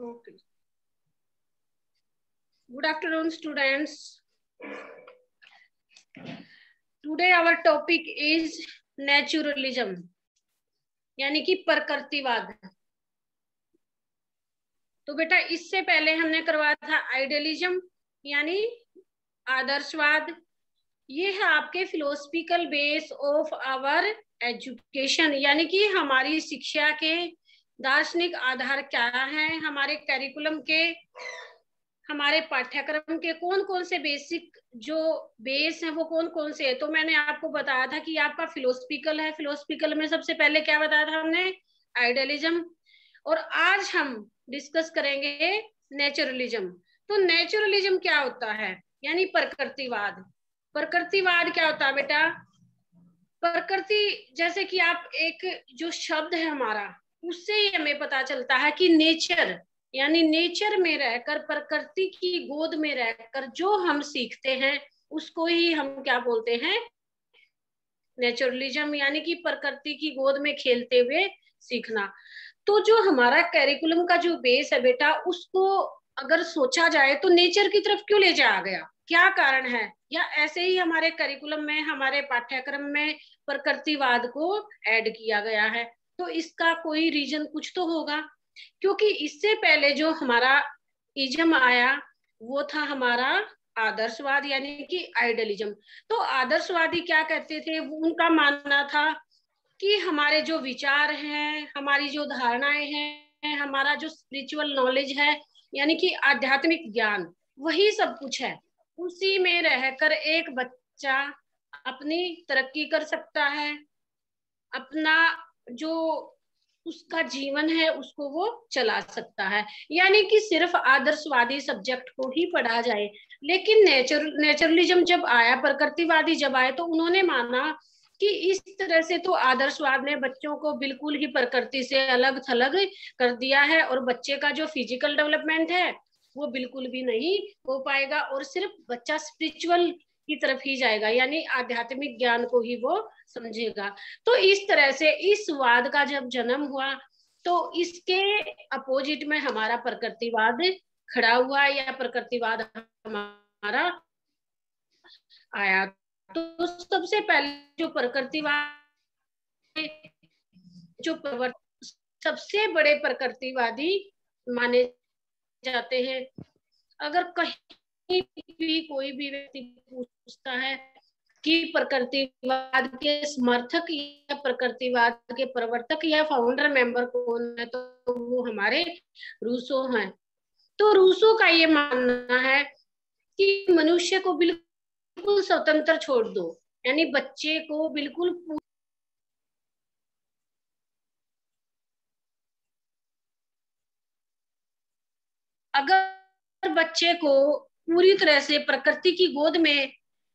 Okay. Good afternoon, students. Today our topic is naturalism, यानी कि प्रकृतिवाद। तो बेटा इससे पहले हमने करवाया था आइडियलिज्म यानी आदर्शवाद। ये है आपके philosophical base of our education, यानी कि हमारी शिक्षा के दार्शनिक आधार क्या है, हमारे करिकुलम के, हमारे पाठ्यक्रम के कौन कौन से बेसिक जो बेस है वो कौन कौन से है। तो मैंने आपको बताया था कि आपका फिलोसफिकल है, फिलोसफिकल में सबसे पहले क्या बताया था हमने, आइडियलिज्म। और आज हम डिस्कस करेंगे नेचुरलिज्म। तो नेचुरलिज्म क्या होता है, यानी प्रकृतिवाद। प्रकृतिवाद क्या होता है बेटा, प्रकृति जैसे कि आप एक जो शब्द है हमारा, उससे ही हमें पता चलता है कि नेचर यानी नेचर में रहकर, प्रकृति की गोद में रहकर जो हम सीखते हैं उसको ही हम क्या बोलते हैं, नेचुरलिज्म, यानी कि प्रकृति की गोद में खेलते हुए सीखना। तो जो हमारा करिकुलम का जो बेस है बेटा, उसको अगर सोचा जाए तो नेचर की तरफ क्यों ले जाया गया, क्या कारण है, या ऐसे ही हमारे करिकुलम में, हमारे पाठ्यक्रम में प्रकृतिवाद को ऐड किया गया है। तो इसका कोई रीजन कुछ तो होगा, क्योंकि इससे पहले जो हमारा इज्म आया वो था हमारा आदर्शवाद यानी कि आइडियलिज्म। तो आदर्शवादी क्या कहते थे, उनका मानना था कि हमारे जो विचार हैं, हमारी जो धारणाएं हैं, हमारा जो स्पिरिचुअल नॉलेज है यानी कि आध्यात्मिक ज्ञान, वही सब कुछ है। उसी में रहकर एक बच्चा अपनी तरक्की कर सकता है, अपना जो उसका जीवन है उसको वो चला सकता है। यानी कि सिर्फ आदर्शवादी सब्जेक्ट को ही पढ़ा जाए। लेकिन नेचुरलिज्म जब आया, प्रकृतिवादी जब आए, तो उन्होंने माना कि इस तरह से तो आदर्शवाद ने बच्चों को बिल्कुल ही प्रकृति से अलग थलग कर दिया है, और बच्चे का जो फिजिकल डेवलपमेंट है वो बिल्कुल भी नहीं हो पाएगा, और सिर्फ बच्चा स्पिरिचुअल की तरफ ही जाएगा, यानी आध्यात्मिक ज्ञान को ही वो समझेगा। तो इस तरह से इस वाद का जब जन्म हुआ तो इसके अपोजिट में हमारा प्रकृतिवाद खड़ा हुआ, या प्रकृतिवाद हमारा आया। तो सबसे पहले जो प्रकृतिवाद, जो सबसे बड़े प्रकृतिवादी माने जाते हैं। अगर कहीं भी कोई भी व्यक्ति पूछता है कि प्रकृतिवाद के समर्थक या प्रकृतिवाद के प्रवर्तक या फाउंडर मेंबर कौन है, तो वो हमारे रूसो हैं। तो रूसो का ये मानना है कि मनुष्य को बिल्कुल स्वतंत्र छोड़ दो, यानी बच्चे को बिल्कुल, अगर बच्चे को पूरी तरह से प्रकृति की गोद में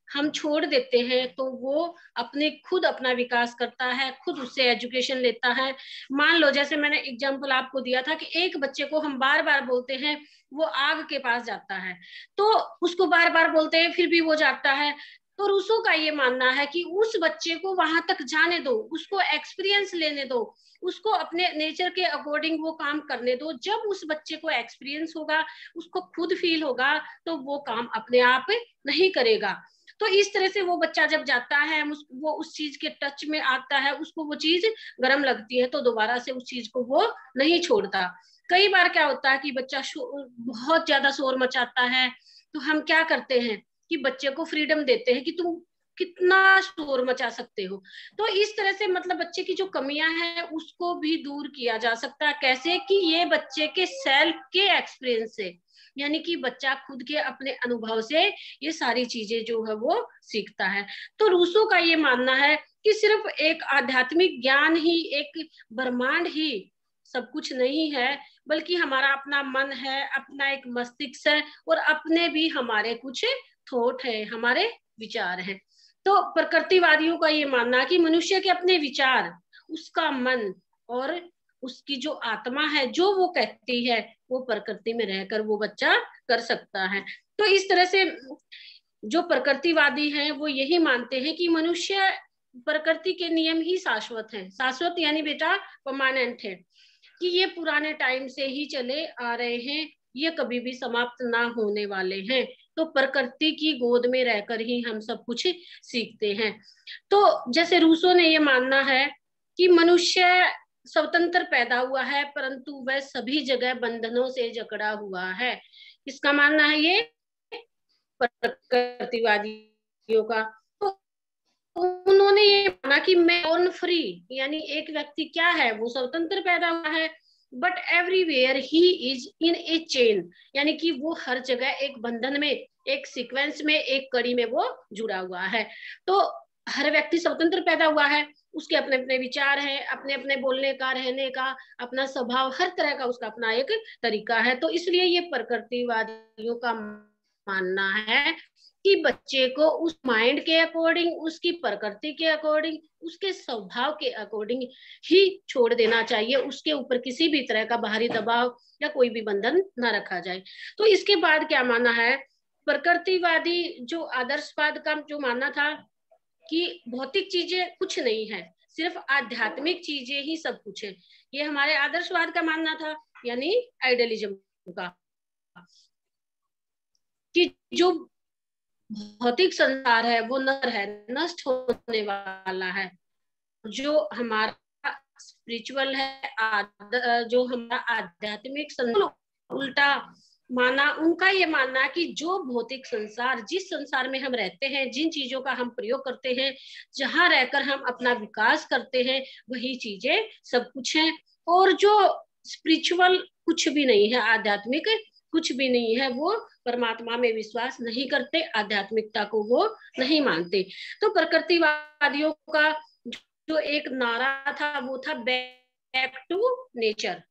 हम छोड़ देते हैं तो वो अपने खुद अपना विकास करता है, खुद उससे एजुकेशन लेता है। मान लो जैसे मैंने एग्जांपल आपको दिया था कि एक बच्चे को हम बार बार बोलते हैं, वो आग के पास जाता है, तो उसको बार बार बोलते हैं फिर भी वो जाता है। तो रूसो का ये मानना है कि उस बच्चे को वहां तक जाने दो, उसको एक्सपीरियंस लेने दो, उसको अपने नेचर के अकॉर्डिंग वो काम करने दो। जब उस बच्चे को एक्सपीरियंस होगा, उसको खुद फील होगा, तो वो काम अपने आप नहीं करेगा। तो इस तरह से वो बच्चा जब जाता है, वो उस चीज के टच में आता है, उसको वो चीज गर्म लगती है, तो दोबारा से उस चीज को वो नहीं छोड़ता। कई बार क्या होता है कि बच्चा बहुत ज्यादा शोर मचाता है, तो हम क्या करते हैं कि बच्चे को फ्रीडम देते हैं कि तुम कितना शोर मचा सकते हो। तो इस तरह से मतलब बच्चे की जो कमियां हैं उसको भी दूर किया जा सकता है। कैसे कि ये बच्चे के सेल्फ के एक्सपीरियंस से, यानी कि बच्चा खुद के अपने अनुभव से ये सारी चीजें जो है वो सीखता है। तो रूसो का ये मानना है कि सिर्फ एक आध्यात्मिक ज्ञान ही, एक ब्रह्मांड ही सब कुछ नहीं है, बल्कि हमारा अपना मन है, अपना एक मस्तिष्क है, और अपने भी हमारे कुछ थॉट है, हमारे विचार हैं। तो प्रकृतिवादियों का ये मानना है कि मनुष्य के अपने विचार, उसका मन और उसकी जो आत्मा है, जो वो कहती है, वो प्रकृति में रहकर वो बच्चा कर सकता है। तो इस तरह से जो प्रकृतिवादी हैं वो यही मानते हैं कि मनुष्य, प्रकृति के नियम ही शाश्वत हैं। शाश्वत यानी बेटा परमानेंट है। कि ये पुराने टाइम से ही चले आ रहे हैं, ये कभी भी समाप्त ना होने वाले हैं। तो प्रकृति की गोद में रहकर ही हम सब कुछ सीखते हैं। तो जैसे रूसो ने ये मानना है कि मनुष्य स्वतंत्र पैदा हुआ है, परंतु वह सभी जगह बंधनों से जकड़ा हुआ है। किसका मानना है ये? प्रकृतिवादियों का। तो उन्होंने ये माना कि मैं बोर्न फ्री, यानी एक व्यक्ति क्या है, वो स्वतंत्र पैदा हुआ है, but everywhere he is in A chain, यानी कि वो हर जगह एक बंधन में, एक सीक्वेंस में, एक कड़ी में वो जुड़ा हुआ है। तो हर व्यक्ति स्वतंत्र पैदा हुआ है, उसके अपने अपने विचार हैं, अपने अपने बोलने का, रहने का, अपना स्वभाव, हर तरह का उसका अपना एक तरीका है। तो इसलिए ये प्रकृतिवादियों का मानना है कि बच्चे को उस माइंड के अकॉर्डिंग, उसकी प्रकृति के अकॉर्डिंग, उसके स्वभाव के अकॉर्डिंग ही छोड़ देना चाहिए। उसके ऊपर किसी भी तरह का बाहरी दबाव या कोई भी बंधन ना रखा जाए। तो इसके बाद क्या माना है? प्रकृतिवादी जो आदर्शवाद का जो मानना था कि भौतिक चीजें कुछ नहीं है, सिर्फ आध्यात्मिक चीजें ही सब कुछ है, ये हमारे आदर्शवाद का मानना था, यानी आइडियलिज्म का, कि जो भौतिक संसार है वो नर है, नष्ट होने वाला है। जो हमारा स्पिरिचुअल है, जो हमारा आध्यात्मिक उल्टा माना उनका ये मानना कि जो भौतिक संसार, जिस संसार में हम रहते हैं, जिन चीजों का हम प्रयोग करते हैं, जहां रहकर हम अपना विकास करते हैं, वही चीजें सब कुछ है। और जो स्पिरिचुअल कुछ भी नहीं है, आध्यात्मिक कुछ भी नहीं है, वो परमात्मा में विश्वास नहीं करते, आध्यात्मिकता को वो नहीं मानते। तो प्रकृतिवादियों का जो एक नारा था वो था बैक टू नेचर।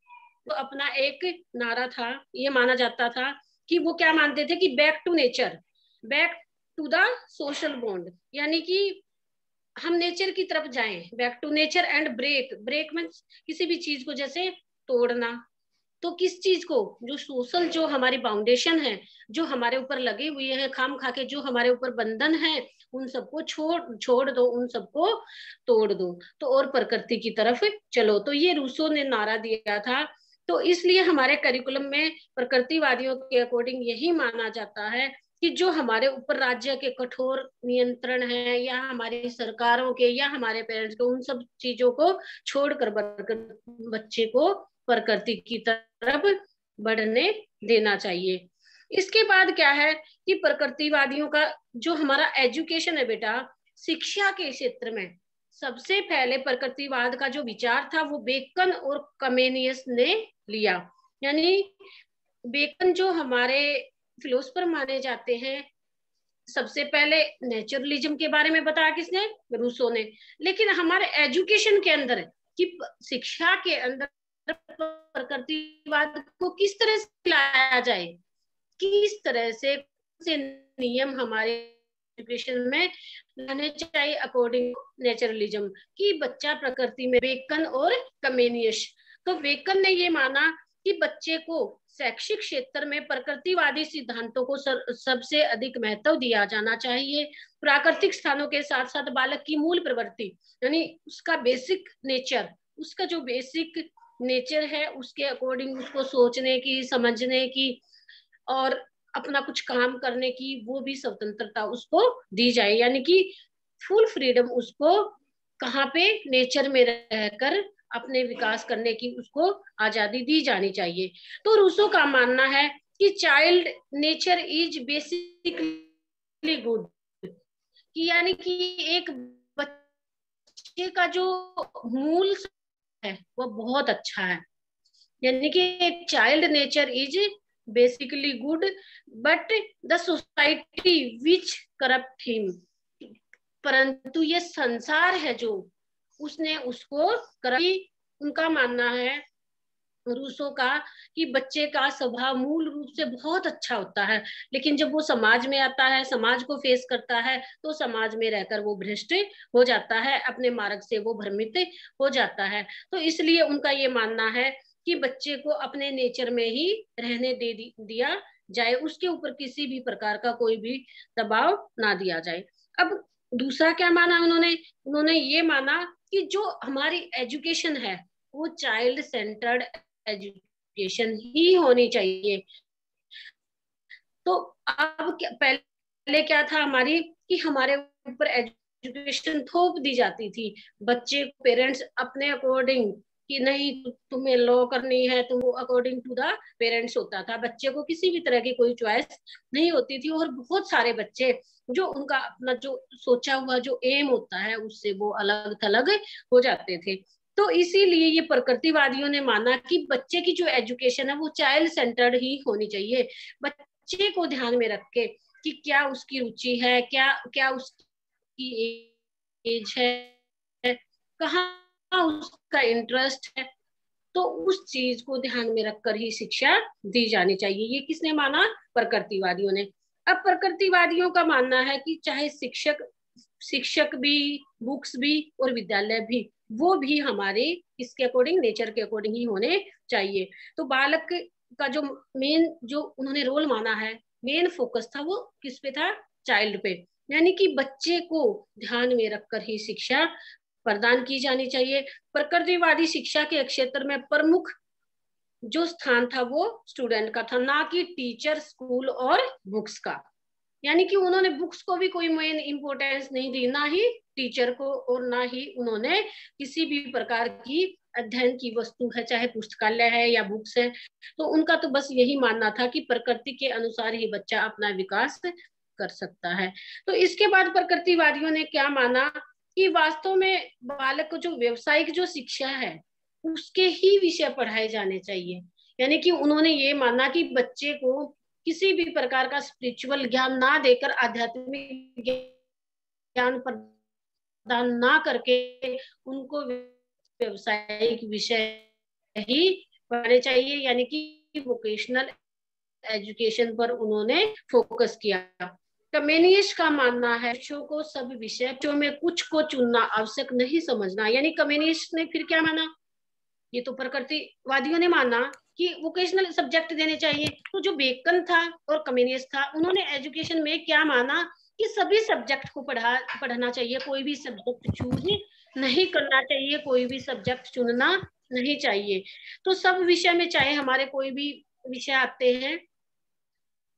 तो अपना एक नारा था, ये माना जाता था कि वो क्या मानते थे कि back to nature, back to the social bond, यानी कि हम नेचर की तरफ जाएं, back to nature and break, break में किसी भी चीज को जैसे तोड़ना। तो किस चीज को? जो सोशल, जो हमारी फाउंडेशन है, जो हमारे ऊपर लगे हुए हैं खाम खा के, जो हमारे ऊपर बंधन है, उन सबको छोड़ दो, उन सबको तोड़ दो, तो और प्रकृति की तरफ चलो। तो ये रूसो ने नारा दिया था। तो इसलिए हमारे करिकुलम में प्रकृतिवादियों के अकॉर्डिंग यही माना जाता है कि जो हमारे ऊपर राज्य के कठोर नियंत्रण है, या हमारी सरकारों के, या हमारे पेरेंट्स के, उन सब चीजों को छोड़कर बच्चे को प्रकृति की तरफ बढ़ने देना चाहिए। इसके बाद क्या है कि प्रकृतिवादियों का जो हमारा एजुकेशन है बेटा, शिक्षा के क्षेत्र में सबसे पहले प्रकृतिवाद का जो विचार था वो बेकन और कमेनियस ने लिया। यानी बेकन जो हमारे फिलोसफर माने जाते हैं, सबसे पहले नेचुरलिज्म के बारे में बताया किसने? रूसो ने। लेकिन हमारे एजुकेशन के अंदर कि शिक्षा के अंदर प्रकृतिवाद को किस तरह से लाया जाए, किस तरह से नियम हमारे एजुकेशन में लाने चाहिए अकॉर्डिंग नेचुरलिज्म, कि बच्चा प्रकृति में, बेकन और कमेनियस। तो बेकन ने ये माना कि बच्चे को शैक्षिक क्षेत्र में प्रकृतिवादी सिद्धांतों को सबसे अधिक महत्व दिया जाना चाहिए। प्राकृतिक स्थानों के साथ साथ बालक की मूल प्रवृत्ति, यानी उसका बेसिक नेचर, उसका जो बेसिक नेचर है, उसके अकॉर्डिंग उसको सोचने की, समझने की और अपना कुछ काम करने की वो भी स्वतंत्रता उसको दी जाए। यानी कि फुल फ्रीडम उसको कहाँ पे? नेचर में रहकर अपने विकास करने की उसको आजादी दी जानी चाहिए। तो रूसो का मानना है कि child nature is basically good, कि यानी कि एक बच्चे का जो मूल है वो बहुत अच्छा है। यानी कि एक child nature is basically good, but the society which corrupt him, परंतु ये संसार है जो उसने उसको करप्ट। उनका मानना है रूसो का कि बच्चे का स्वभाव मूल रूप से बहुत अच्छा होता है, लेकिन जब वो समाज में आता है, समाज को फेस करता है, तो समाज में रहकर वो भ्रष्ट हो जाता है, अपने मार्ग से वो भ्रमित हो जाता है। तो इसलिए उनका ये मानना है कि बच्चे को अपने नेचर में ही रहने दिया जाए, उसके ऊपर किसी भी प्रकार का कोई भी दबाव ना दिया जाए। अब दूसरा क्या माना उन्होंने? उन्होंने ये माना कि जो हमारी एजुकेशन है वो चाइल्ड सेंटर्ड एजुकेशन ही होनी चाहिए। तो अब पहले क्या था हमारी, कि हमारे ऊपर एजुकेशन थोप दी जाती थी, बच्चे पेरेंट्स अपने अकॉर्डिंग, कि नहीं तुम्हें लॉ करनी है तो वो अकॉर्डिंग टू द पेरेंट्स होता था, बच्चे को किसी भी तरह की कोई चॉइस नहीं होती थी। और बहुत सारे बच्चे जो उनका अपना जो सोचा हुआ जो एम होता है उससे वो अलग थलग हो जाते थे। तो इसीलिए ये प्रकृतिवादियों ने माना कि बच्चे की जो एजुकेशन है वो चाइल्ड सेंटर्ड ही होनी चाहिए, बच्चे को ध्यान में रख के कि क्या उसकी रुचि है, क्या क्या उसकी एज है, कहाँ उसका इंटरेस्ट है, तो उस चीज को ध्यान में रखकर ही शिक्षा दी जानी चाहिए। ये किसने माना? प्रकृतिवादियों ने। अब प्रकृतिवादियों का मानना है कि चाहे शिक्षक शिक्षक भी, बुक्स भी और विद्यालय भी, वो भी हमारे इसके अकॉर्डिंग, नेचर के अकॉर्डिंग ही होने चाहिए। तो बालक का जो मेन जो उन्होंने रोल माना है, मेन फोकस था वो किस पे था? चाइल्ड पे, यानी कि बच्चे को ध्यान में रखकर ही शिक्षा प्रदान की जानी चाहिए। प्रकृतिवादी शिक्षा के क्षेत्र में प्रमुख जो स्थान था वो स्टूडेंट का था, ना कि टीचर, स्कूल और बुक्स का। यानी कि उन्होंने बुक्स को भी कोई मेन इंपॉर्टेंस नहीं दी, ना ही टीचर को, और ना ही उन्होंने किसी भी प्रकार की अध्ययन की वस्तु है, चाहे पुस्तकालय है या बुक्स है, तो उनका तो बस यही मानना था कि प्रकृति के अनुसार ही बच्चा अपना विकास कर सकता है। तो इसके बाद प्रकृतिवादियों ने क्या माना कि वास्तव में बालक को जो व्यवसायिक जो शिक्षा है उसके ही विषय पढ़ाए जाने चाहिए। यानी कि उन्होंने ये माना कि बच्चे को किसी भी प्रकार का स्पिरिचुअल ज्ञान ना देकर, आध्यात्मिक ज्ञान प्रदान ना करके, उनको व्यवसायिक विषय ही पढ़ने चाहिए, यानी कि वोकेशनल एजुकेशन पर उन्होंने फोकस किया। कम्युनिस्ट का मानना है बच्चों को सब विषयों में कुछ को चुनना आवश्यक नहीं समझना। यानी कम्युनिस्ट ने फिर क्या माना? ये तो प्रकृतिवादियों ने माना कि वोकेशनल सब्जेक्ट देने चाहिए। तो जो बेकन था और कम्युनिस्ट था, उन्होंने एजुकेशन में क्या माना कि सभी सब्जेक्ट को पढ़ना चाहिए, कोई भी सब्जेक्ट चूज नहीं करना चाहिए, कोई भी सब्जेक्ट चुनना नहीं चाहिए। तो सब विषय में, चाहे हमारे कोई भी विषय आते हैं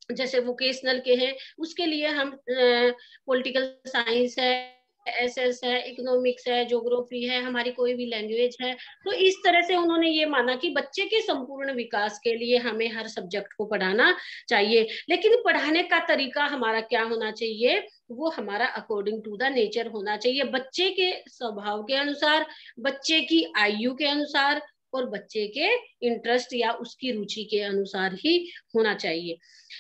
जैसे वोकेशनल के हैं, उसके लिए हम पॉलिटिकल साइंस है, एसएस है, इकोनॉमिक्स है, ज्योग्राफी है, हमारी कोई भी लैंग्वेज है, तो इस तरह से उन्होंने ये माना कि बच्चे के संपूर्ण विकास के लिए हमें हर सब्जेक्ट को पढ़ाना चाहिए। लेकिन पढ़ाने का तरीका हमारा क्या होना चाहिए? वो हमारा अकॉर्डिंग टू द नेचर होना चाहिए, बच्चे के स्वभाव के अनुसार, बच्चे की आयु के अनुसार और बच्चे के इंटरेस्ट या उसकी रुचि के अनुसार ही होना चाहिए।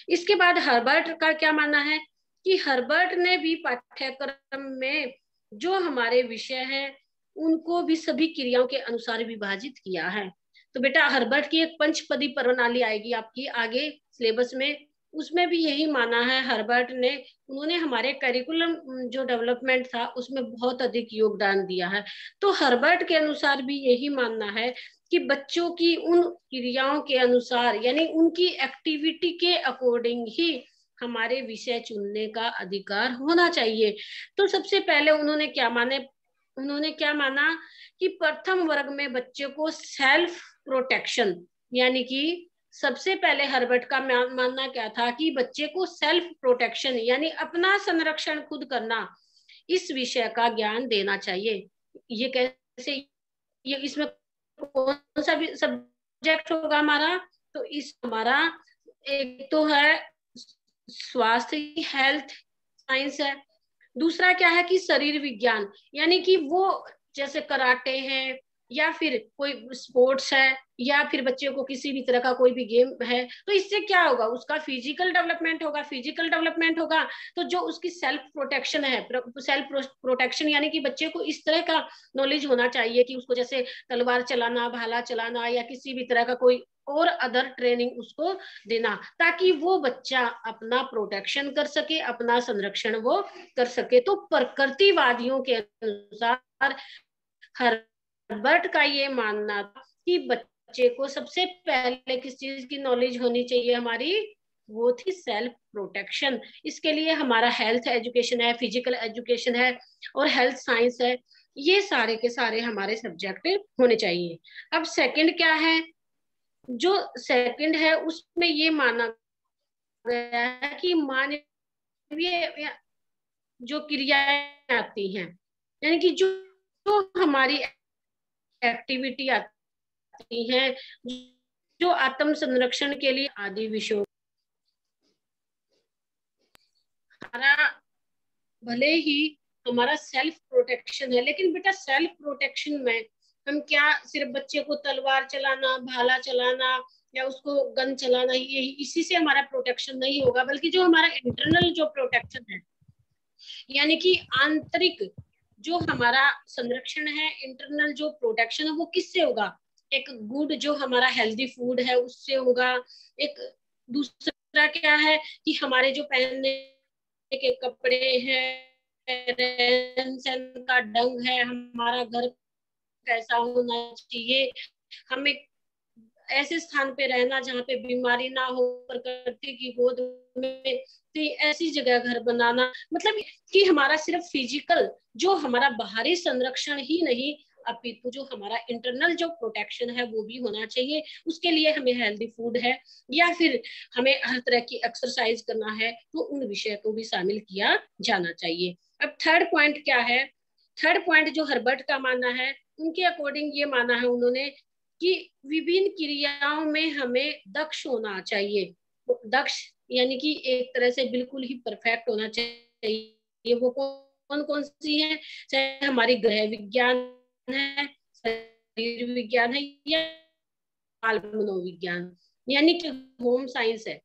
इसके बाद हर्बर्ट का क्या मानना है कि हर्बर्ट ने भी पाठ्यक्रम में जो हमारे विषय हैं उनको भी सभी क्रियाओं के अनुसार विभाजित किया है। तो बेटा हर्बर्ट की एक पंचपदी प्रणाली आएगी आपकी आगे सिलेबस में, उसमें भी यही माना है हर्बर्ट ने। उन्होंने हमारे करिकुलम जो डेवलपमेंट था उसमें बहुत अधिक योगदान दिया है। तो हर्बर्ट के अनुसार भी यही मानना है कि बच्चों की उन क्रियाओं के अनुसार, यानी उनकी एक्टिविटी के अकॉर्डिंग ही हमारे विषय चुनने का अधिकार होना चाहिए। तो सबसे पहले उन्होंने क्या माना कि प्रथम वर्ग में बच्चे को सेल्फ प्रोटेक्शन, यानी कि सबसे पहले हर्बर्ट का मानना क्या था कि बच्चे को सेल्फ प्रोटेक्शन यानी अपना संरक्षण खुद करना, इस विषय का ज्ञान देना चाहिए। ये कैसे? ये इसमें कौन सा भी सब्जेक्ट होगा हमारा? तो इस हमारा एक तो है स्वास्थ्य, हेल्थ साइंस है। दूसरा क्या है कि शरीर विज्ञान, यानी कि वो जैसे कराटे है या फिर कोई स्पोर्ट्स है या फिर बच्चे को किसी भी तरह का कोई भी गेम है, तो इससे क्या होगा? उसका फिजिकल डेवलपमेंट होगा। फिजिकल डेवलपमेंट होगा तो जो उसकी सेल्फ प्रोटेक्शन है, सेल्फ प्रोटेक्शन यानी कि बच्चे को इस तरह का नॉलेज होना चाहिए कि उसको जैसे तलवार चलाना, भाला चलाना या किसी भी तरह का कोई और अदर ट्रेनिंग उसको देना, ताकि वो बच्चा अपना प्रोटेक्शन कर सके, अपना संरक्षण वो कर सके। तो प्रकृतिवादियों के अनुसार हर्बर्ट का ये मानना था कि बच्चे को सबसे पहले किस चीज की नॉलेज होनी चाहिए हमारी? वो थी सेल्फ प्रोटेक्शन। इसके लिए हमारा हेल्थ एजुकेशन है, फिजिकल एजुकेशन है और हेल्थ साइंस है। ये सारे के सारे हमारे सब्जेक्ट होने चाहिए। अब सेकंड क्या है, जो सेकंड है उसमें ये माना गया है कि मानवीय जो क्रियाएं आती हैं, यानी कि जो हमारी एक्टिविटी आती हैं, जो आत्म संरक्षण के लिए आदि विषयों, हमारा भले ही हमारा सेल्फ प्रोटेक्शन है, लेकिन बेटा सेल्फ प्रोटेक्शन में हम क्या सिर्फ बच्चे को तलवार चलाना, भाला चलाना या उसको गन चलाना, ये इसी से हमारा प्रोटेक्शन नहीं होगा, बल्कि जो हमारा इंटरनल जो प्रोटेक्शन है, यानी कि आंतरिक जो हमारा संरक्षण है, इंटरनल जो प्रोटेक्शन है, वो किससे होगा? एक गुड जो हमारा हेल्दी फूड है उससे होगा। एक दूसरा क्या है कि हमारे जो पहनने के कपड़े हैं, रहन सहन का ढंग है, हमारा घर कैसा होना चाहिए, हमें ऐसे स्थान पे रहना जहाँ पे बीमारी ना हो, प्रकृति की गोद में, तो ऐसी जगह घर बनाना, मतलब कि हमारा सिर्फ फिजिकल जो हमारा बाहरी संरक्षण ही नहीं, अपितु जो हमारा इंटरनल जो प्रोटेक्शन है वो भी होना चाहिए। उसके लिए हमें हेल्दी फूड है या फिर हमें हर तरह की एक्सरसाइज करना है, तो उन विषय को भी शामिल किया जाना चाहिए। अब थर्ड पॉइंट क्या है? थर्ड पॉइंट जो हर्बर्ट का मानना है, उनके अकॉर्डिंग ये माना है उन्होंने कि विभिन्न क्रियाओं में हमें दक्ष होना चाहिए। दक्ष यानी कि एक तरह से बिल्कुल ही परफेक्ट होना चाहिए। वो कौन कौन सी है? चाहे हमारी गृह विज्ञान है, शरीर विज्ञान है, या बाल मनोविज्ञान, यानी कि होम साइंस है।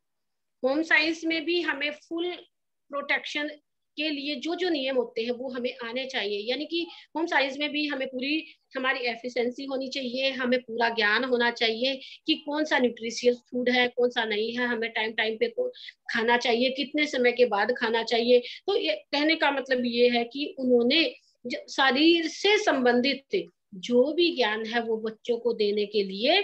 होम साइंस में भी हमें फुल प्रोटेक्शन के लिए जो जो नियम होते हैं वो हमें आने चाहिए, यानी कि होम साइंस में भी हमें पूरी हमारी एफिशिएंसी होनी चाहिए, हमें पूरा ज्ञान होना चाहिए कि कौन सा न्यूट्रिशियस फूड है, कौन सा नहीं है, हमें टाइम टाइम पे खाना चाहिए, कितने समय के बाद खाना चाहिए। तो ये कहने का मतलब ये है कि उन्होंने शरीर से संबंधित जो भी ज्ञान है वो बच्चों को देने के लिए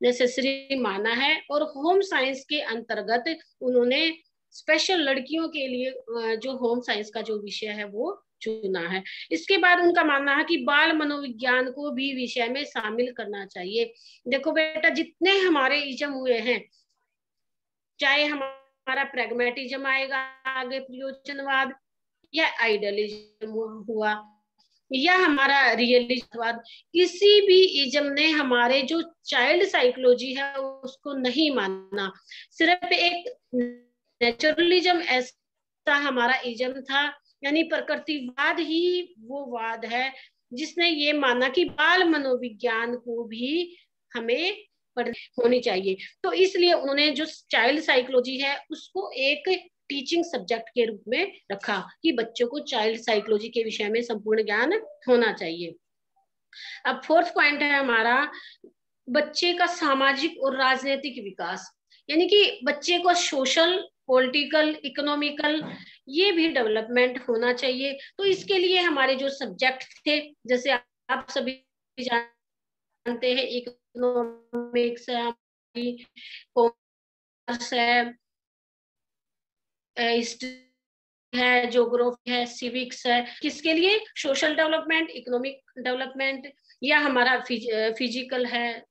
नेसेसरी माना है। और होम साइंस के अंतर्गत उन्होंने स्पेशल लड़कियों के लिए जो होम साइंस का जो विषय है वो चुना है। इसके बाद उनका मानना है कि बाल मनोविज्ञान को भी विषय में शामिल करना चाहिए। देखो बेटा, जितने हमारे इजम हुए हैं, चाहे हमारा प्रैग्मेटिज्म आएगा आगे, प्रयोजनवाद, या आइडियलिज्म हुआ, या हमारा रियलिस्टवाद, किसी भी इज्म ने हमारे जो चाइल्ड साइकोलॉजी है उसको नहीं माना। सिर्फ एक नेचुरलिज्म ऐसा हमारा इज्म था, यानी प्रकृतिवाद ही वो वाद है जिसने ये माना कि बाल मनोविज्ञान को भी हमें होनी चाहिए। तो इसलिए उन्होंने जो चाइल्ड साइकोलॉजी है उसको एक टीचिंग सब्जेक्ट के रूप में रखा कि बच्चों को चाइल्ड साइकोलॉजी के विषय में संपूर्ण ज्ञान होना चाहिए। अब फोर्थ पॉइंट है हमारा, बच्चे का सामाजिक और राजनीतिक विकास, यानी कि बच्चे को सोशल, पॉलिटिकल, इकोनॉमिकल ये भी डेवलपमेंट होना चाहिए। तो इसके लिए हमारे जो सब्जेक्ट थे, जैसे आप सभी जानते हैं, इकोनॉमिक्स है, कॉमर्स है, ज्योग्राफी है, सिविक्स है, किसके लिए? सोशल डेवलपमेंट, इकोनॉमिक डेवलपमेंट, या हमारा फिजिकल है,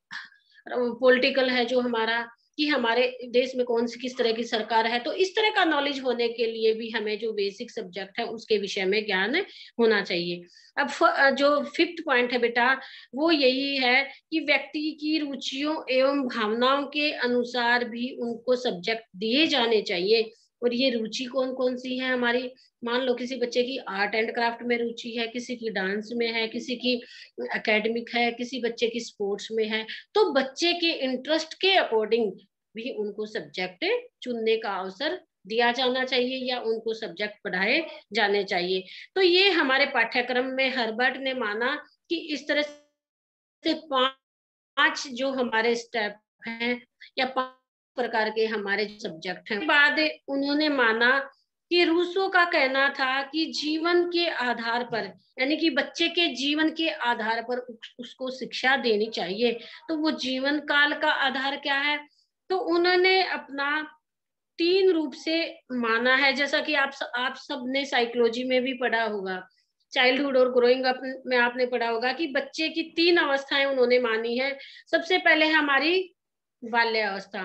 पॉलिटिकल है जो हमारा, कि हमारे देश में कौन सी किस तरह की सरकार है। तो इस तरह का नॉलेज होने के लिए भी हमें जो बेसिक सब्जेक्ट है उसके विषय में ज्ञान होना चाहिए। अब जो फिफ्थ पॉइंट है बेटा, वो यही है कि व्यक्ति की रुचियों एवं भावनाओं के अनुसार भी उनको सब्जेक्ट दिए जाने चाहिए। और ये रुचि कौन कौन सी है हमारी? मान लो किसी बच्चे की आर्ट एंड क्राफ्ट में रुचि है, किसी की डांस में है, किसी की एकेडमिक है, किसी बच्चे की स्पोर्ट्स में है, तो बच्चे के इंटरेस्ट के अकॉर्डिंग भी उनको सब्जेक्ट चुनने का अवसर दिया जाना चाहिए या उनको सब्जेक्ट पढ़ाए जाने चाहिए। तो ये हमारे पाठ्यक्रम में हर्बर्ट ने माना कि इस तरह से 5 जो हमारे स्टेप हैं या 5 प्रकार के हमारे सब्जेक्ट हैं। बाद उन्होंने माना कि रूसो का कहना था कि जीवन के आधार पर, यानी कि बच्चे के जीवन के आधार पर उसको शिक्षा देनी चाहिए। तो वो जीवन काल का आधार क्या है? तो उन्होंने अपना 3 रूप से माना है, जैसा कि आप सब ने साइकोलॉजी में भी पढ़ा होगा। चाइल्डहुड और ग्रोइंग अप में आपने पढ़ा होगा कि बच्चे की 3 अवस्थाएं उन्होंने मानी है। सबसे पहले है हमारी बाल्यावस्था।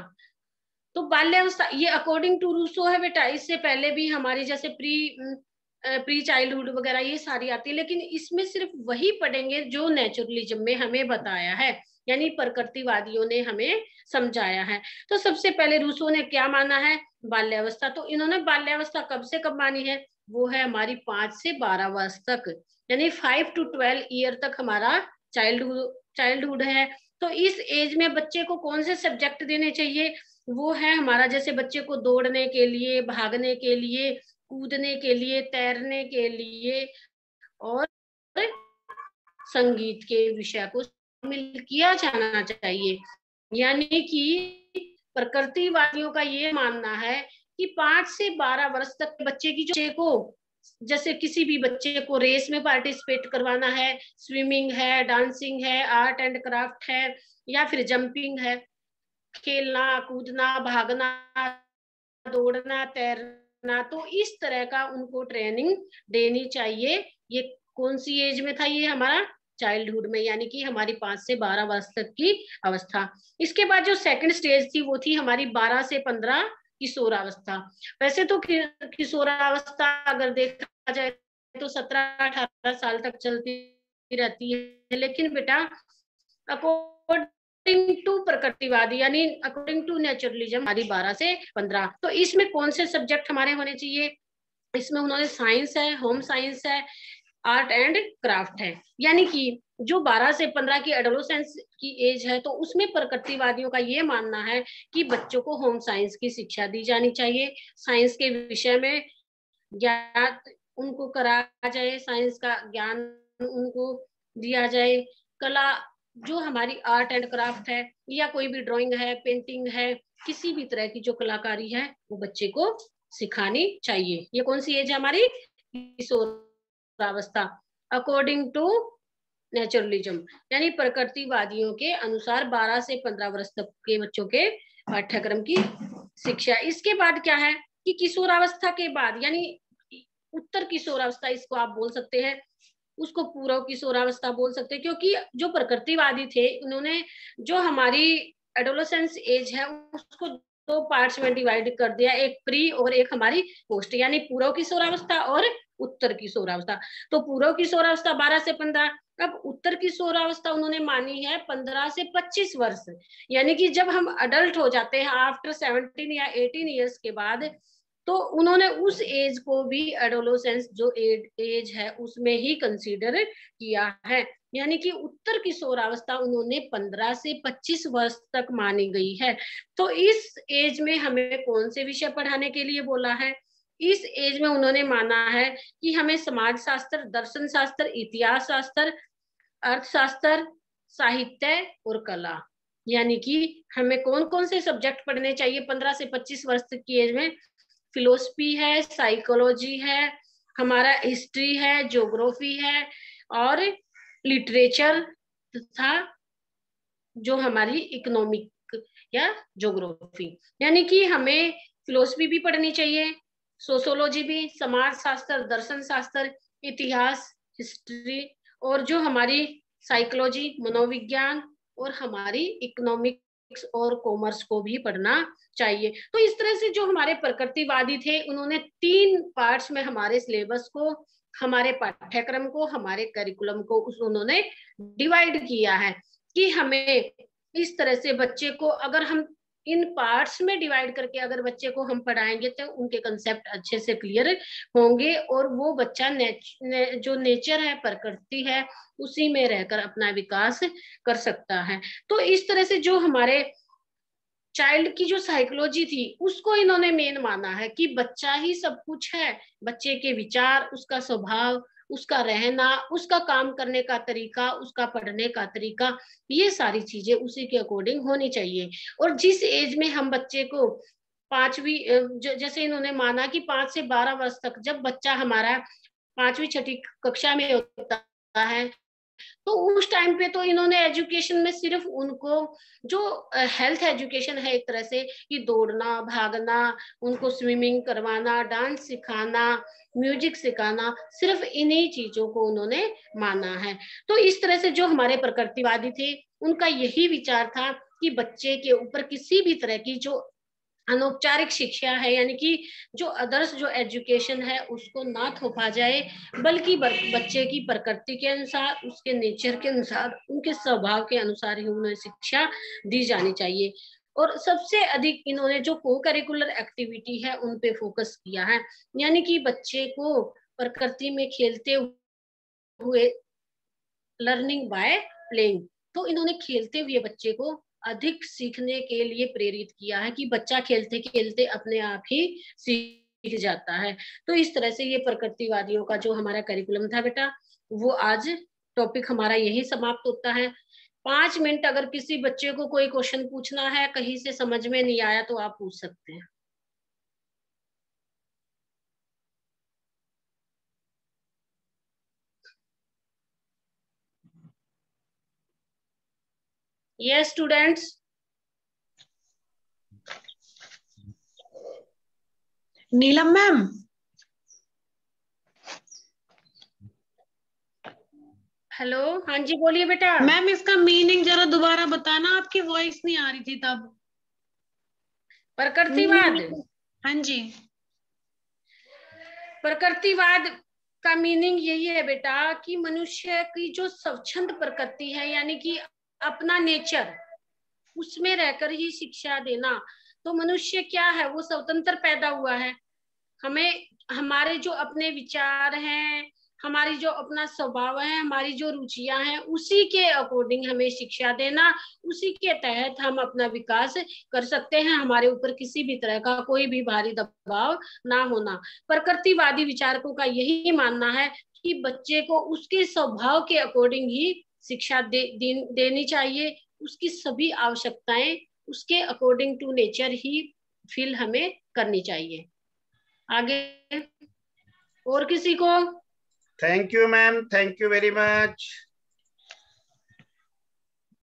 तो बाल्यावस्था ये अकॉर्डिंग टू रूसो है बेटा, इससे पहले भी हमारी जैसे प्री चाइल्डहुड वगैरह ये सारी आती है, लेकिन इसमें सिर्फ वही पढ़ेंगे जो नेचुरलिज्म में हमें बताया है, यानी प्रकृतिवादियों ने हमें समझाया है। तो सबसे पहले रूसो ने क्या माना है, बाल्यावस्था। तो इन्होंने बाल्यावस्था कब से कब मानी है, वो है हमारी 5 से 12 वर्ष तक, यानी 5 to 12 ईयर तक हमारा चाइल्डहुड है। तो इस एज में बच्चे को कौन से सब्जेक्ट देने चाहिए, वो है हमारा जैसे बच्चे को दौड़ने के लिए, भागने के लिए, कूदने के लिए, तैरने के लिए और संगीत के विषय को शामिल किया जाना चाहिए। यानी कि प्रकृतिवादियों का ये मानना है कि 5 से 12 वर्ष तक बच्चे की बच्चे को, जैसे किसी भी बच्चे को रेस में पार्टिसिपेट करवाना है, स्विमिंग है, डांसिंग है, आर्ट एंड क्राफ्ट है, या फिर जंपिंग है, खेलना कूदना भागना दौड़ना तैरना, तो इस तरह का उनको ट्रेनिंग देनी चाहिए। ये कौन सी एज में था, ये हमारा चाइल्डहुड में, यानी कि हमारी 5 से 12 वर्ष तक की अवस्था। इसके बाद जो सेकंड स्टेज थी वो थी हमारी 12 से 15 किशोरावस्था। वैसे तो किशोरावस्था अगर देखा जाए तो 17-18 साल तक चलती रहती है, लेकिन बेटा अकॉर्डिंग टू प्रकृतिवादी यानी अकॉर्डिंग टू नेचुरलिज्म हमारी 12 से 15। तो इसमें कौन से सब्जेक्ट हमारे होने चाहिए, इसमें उन्होंने साइंस है, होम साइंस है, आर्ट एंड क्राफ्ट है। यानी कि जो 12 से 15 की एडोलेसेंस की एज है, तो उसमें प्रकृतिवादियों का ये मानना है कि बच्चों को होम साइंस की शिक्षा दी जानी चाहिए, साइंस के विषय में ज्ञान उनको कराया जाए, साइंस का ज्ञान उनको दिया जाए। कला जो हमारी आर्ट एंड क्राफ्ट है या कोई भी ड्राइंग है, पेंटिंग है, किसी भी तरह की जो कलाकारी है वो बच्चे को सिखानी चाहिए। ये कौन सी एज है हमारी, किशोरावस्था, अकॉर्डिंग टू नेचुरलिज्म यानी प्रकृतिवादियों के अनुसार 12 से 15 वर्ष तक के बच्चों के पाठ्यक्रम की शिक्षा। इसके बाद क्या है कि किशोरावस्था के बाद यानी उत्तर किशोरावस्था इसको आप बोल सकते हैं, उसको पूर्व किशोरावस्था बोल सकते हैं, क्योंकि जो प्रकृतिवादी थे उन्होंने जो हमारी एडोलेसेंस एज है उसको 2 पार्ट्स में डिवाइड कर दिया, एक प्री और एक हमारी पोस्ट, यानी पूर्व किशोरावस्था और उत्तर किशोरावस्था। तो पूर्व किशोरावस्था 12 से 15, अब उत्तर किशोरावस्था उन्होंने मानी है 15 से 25 वर्ष, यानी कि जब हम अडल्ट हो जाते हैं आफ्टर 17 या 18 ईयर्स के बाद, तो उन्होंने उस एज को भी एडोलेसेंस जो एज है उसमें ही कंसीडर किया है। यानी कि उत्तर किशोरावस्था उन्होंने 15 से 25 वर्ष तक मानी गई है। तो इस एज में हमें कौन से विषय पढ़ाने के लिए बोला है, इस एज में उन्होंने माना है कि हमें समाज शास्त्र, दर्शन शास्त्र, इतिहास शास्त्र, अर्थशास्त्र, साहित्य और कला, यानी कि हमें कौन कौन से सब्जेक्ट पढ़ने चाहिए 15 से 25 वर्ष की एज में, फिलोसफी है, साइकोलॉजी है, हमारा हिस्ट्री है, ज्योग्राफी है और लिटरेचर तथा जो हमारी इकोनॉमिक या ज्योग्राफी। यानी कि हमें फिलोसफी भी पढ़नी चाहिए, सोशोलॉजी भी, समाज शास्त्र, दर्शन शास्त्र, इतिहास, हिस्ट्री और जो हमारी साइकोलॉजी, मनोविज्ञान और हमारी इकोनॉमिक्स और कॉमर्स को भी पढ़ना चाहिए। तो इस तरह से जो हमारे प्रकृतिवादी थे उन्होंने 3 पार्ट्स में हमारे सिलेबस को, हमारे पाठ्यक्रम को, हमारे करिकुलम को उन्होंने डिवाइड किया है कि हमें इस तरह से बच्चे को अगर हम इन पार्ट्स में डिवाइड करके अगर बच्चे को हम पढ़ाएंगे तो उनके कंसेप्ट अच्छे से क्लियर होंगे और वो बच्चा जो नेचर है, प्रकृति है, उसी में रहकर अपना विकास कर सकता है। तो इस तरह से जो हमारे चाइल्ड की जो साइकोलॉजी थी उसको इन्होंने मेन माना है कि बच्चा ही सब कुछ है, बच्चे के विचार, उसका स्वभाव, उसका रहना, उसका काम करने का तरीका, उसका पढ़ने का तरीका, ये सारी चीजें उसी के अकॉर्डिंग होनी चाहिए। और जिस एज में हम बच्चे को 5वीं जैसे इन्होंने माना कि 5 से 12 वर्ष तक जब बच्चा हमारा 5वीं 6ठी कक्षा में होता है तो उस टाइम पे तो इन्होंने एजुकेशन में सिर्फ उनको जो हेल्थ एजुकेशन है एक तरह से, कि दौड़ना भागना, उनको स्विमिंग करवाना, डांस सिखाना, म्यूजिक सिखाना, सिर्फ इन्हीं चीजों को उन्होंने माना है। तो इस तरह से जो हमारे प्रकृतिवादी थे उनका यही विचार था कि बच्चे के ऊपर किसी भी तरह की जो अनौपचारिक शिक्षा है, यानी कि जो आदर्श जो एजुकेशन है उसको ना थोपा जाए, बल्कि बच्चे की प्रकृति के अनुसार, उसके नेचर के अनुसार, उनके स्वभाव के अनुसार ही उन्हें शिक्षा दी जानी चाहिए। और सबसे अधिक इन्होंने जो को करिकुलर एक्टिविटी है उन पे फोकस किया है, यानी कि बच्चे को प्रकृति में खेलते हुए, लर्निंग बाय प्लेइंग, तो इन्होंने खेलते हुए बच्चे को अधिक सीखने के लिए प्रेरित किया है, कि बच्चा खेलते खेलते अपने आप ही सीख जाता है। तो इस तरह से ये प्रकृतिवादियों का जो हमारा करिकुलम था बेटा, वो आज टॉपिक हमारा यही समाप्त होता है। 5 मिनट अगर किसी बच्चे को कोई क्वेश्चन पूछना है, कहीं से समझ में नहीं आया, तो आप पूछ सकते हैं। Yes students. Neelam ma'am. Hello, हाँ जी बोलिए बेटा। मैम इसका मीनिंग जरा दोबारा बताना, आपकी वॉइस नहीं आ रही थी तब। प्रकृतिवाद, हाँ जी। प्रकृतिवाद का मीनिंग यही है बेटा कि मनुष्य की जो स्वच्छंद प्रकृति है, यानी कि अपना नेचर, उसमें रहकर ही शिक्षा देना। तो मनुष्य क्या है, वो स्वतंत्र पैदा हुआ है। हमें हमारे जो अपने विचार हैं, हमारी जो अपना स्वभाव है, हमारी जो रुचियां हैं, उसी के अकॉर्डिंग हमें शिक्षा देना, उसी के तहत हम अपना विकास कर सकते हैं। हमारे ऊपर किसी भी तरह का कोई भी भारी दबाव ना होना। प्रकृतिवादी विचारकों का यही मानना है कि बच्चे को उसके स्वभाव के अकॉर्डिंग ही शिक्षा देनी चाहिए। उसकी सभी आवश्यकताएं उसके अकॉर्डिंग टू नेचर ही फिल हमें करनी चाहिए। आगे और किसी को? Thank you ma'am, thank you very much.